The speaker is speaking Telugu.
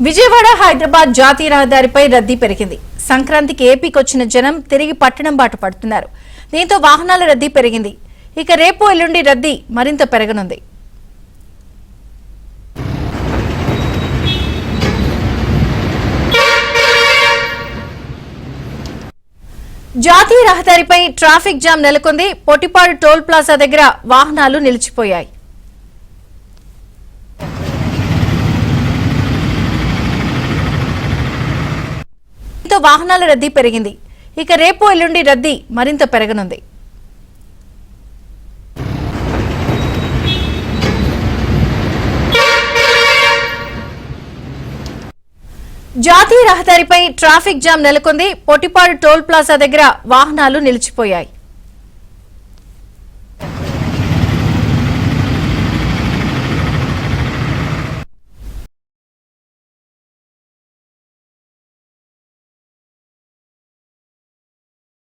విజయవాడ హైదరాబాద్ జాతీయ రహదారిపై రద్దీ పెరిగింది. సంక్రాంతికి ఏపీకి వచ్చిన జనం తిరిగి పట్టణం బాట పడుతున్నారు. దీంతో వాహనాల రద్దీ పెరిగింది. ఇక రేపు ఎల్లుండి రద్దీ మరింత పెరగనుంది. జాతీయ రహదారిపై ట్రాఫిక్ జామ్ నెలకొంది. పొట్టిపాడు టోల్ ప్లాజా దగ్గర వాహనాలు నిలిచిపోయాయి. వాహనాల రద్దీ పెరిగింది. ఇక రేపు ఎల్లుండి రద్దీ మరింత పెరగనుంది. జాతీయ రహదారిపై ట్రాఫిక్ జామ్ నెలకొంది. పొట్టిపాడు టోల్ ప్లాజా దగ్గర వాహనాలు నిలిచిపోయాయి.